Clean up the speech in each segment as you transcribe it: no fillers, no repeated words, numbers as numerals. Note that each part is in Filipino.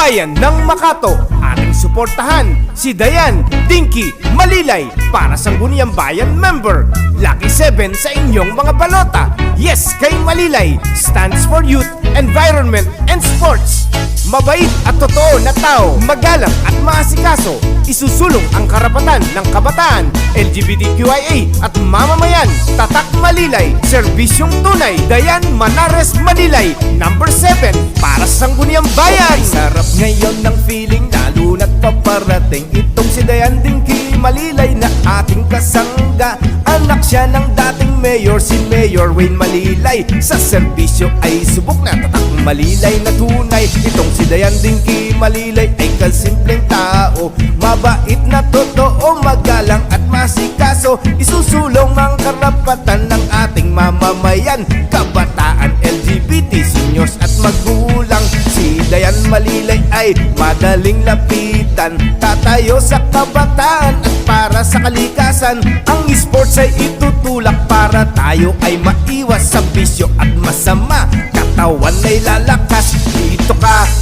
Bayan ng Makato, ating suportahan si Dayan Dinky Malilay para Sangguniang Bayan member. Lucky 7 sa inyong mga balota. Yes kay Malilay stands for Youth, Environment and Sports. Mabait at totoo na tao, magalang at maasikaso, isusulong ang karapatan ng kabataan, LGBTQIA at mamamayan. Tatak Malilay, serbisyong tunay. Dayan Manares Malilay, number 7 para Sangguniang Bayan. Sarap ngayon ng feeling, lalo na't paparating itong si Dayan Dinky Malilay na ating kasangga. Anak siya ng dating mayor, si Mayor Wayne Malilay. Sa serbisyo ay subok na tatak Malilay na tunay. Itong si Dayan Dinky Malilay ay kasimpleng tao, mabait na totoo, magalang at masikaso, isusulong ang karapatan ng ating mamamayan, kabataan, LGBT, seniors at magulang. Si Dayan Malilay ay madaling lapitan, tatayo sa kabataan at para sa kalikasan. Ang sports ay itutulak para tayo ay maiwas sa bisyo at masama, katawan ay lalakas.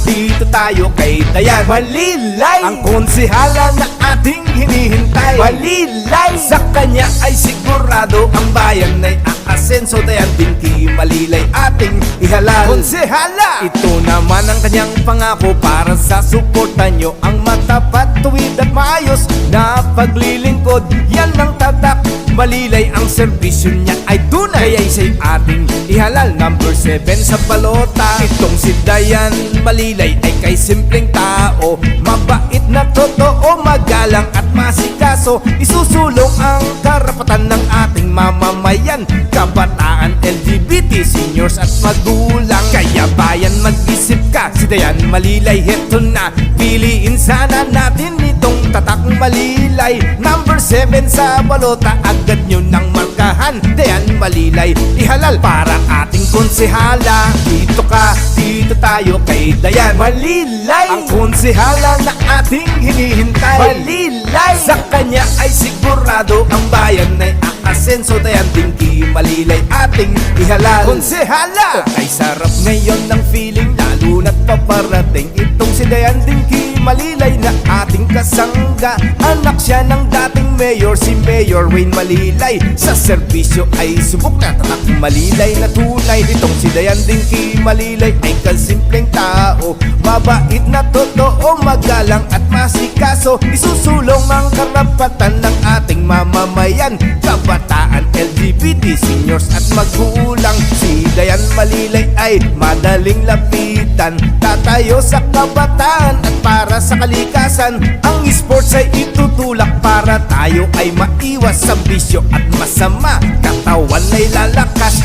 Dito tayo kay Dayan Malilay, ang konsehala na ating hinihintay. Malilay, sa kanya ay sigurado ang bayan ay aasenso. Dayan Dinky Malilay ating ihalal, konsehala. Ito naman ang kanyang pangako para sa suporta nyo, ang matapat, tuwid at maayos na paglilingkod. Yan ang tatak Malilay, ang serbisyo niya ay tunay, kaya siya'y ating ihalal, number 7 sa balota. Itong si Dayan Malilay ay kay simpleng tao, mabait na totoo, magalang at masikaso, isusulong ang karapatan ng ating mamamayan, kabataan, LGBT, seniors at magulang. Kaya bayan, mag-isip ka, si Dayan Malilay heto na, piliin sana natin itong tatak Malilay, number 7 sa balota. Agad nyo nang markahan, Dayan Malilay ihalal para ating konsehala. Dito tayo kay Dayan Malilay, ang konsehala na ating hinihintay. Malilay, sa kanya ay sigurado ang bayan ay aasenso. Dayan Dinky Malilay ating ihalal, konsehala. Ay sarap ngayon ng feeling, lalo na't paparating itong si Dayan Dinky Malilay na ating kasangga. Anak siya ng dating mayor, si Mayor Wayne Malilay. Sa serbisyo ay subok na tatak Malilay na tunay. Itong si Dayan Dinky Malilay ay kasimpleng tao, mabait na totoo, magalang at masikaso, isusulong ang karapatan ng ating mamamayan, kabataan, LGBT, seniors at magulang. Si Dayan Malilay ay madaling lapitan, tatayo sa kabataan at para sa kalikasan. Ang sports ay itutulak para tayo ay maiwas sa bisyo at masama, katawan ay lalakas.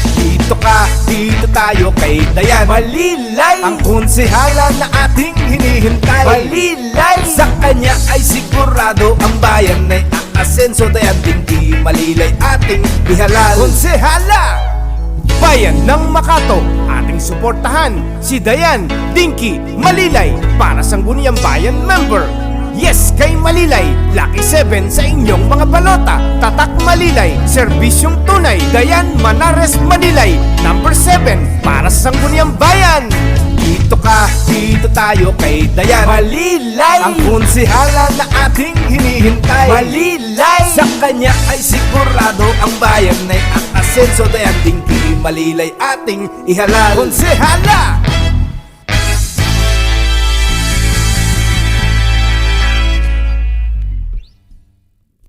Dito tayo kay Dayan Malilay, ang konsehala na ating hinihintay. Malilay, sa kanya ay sigurado ang bayan ay aasenso. Dayan Dinky Malilay ating ihalal, konsehala. Bayan ng Makato, ating suportahan si Dayan Dinky Malilay para Sangguniang Bayan member. Yes kay Malilay, lucky 7 sa inyong mga balota. Tatak Malilay, serbisyong tunay. Dayan Manares Malilay, number 7 para Sangguniang Bayan. Dito tayo kay Dayan Malilay, ang konsehala na ating hinihintay. Malilay, sa kanya ay sigurado ang bayan ay aasenso. Dayan Dinky Malilay ating ihalal, konsehala.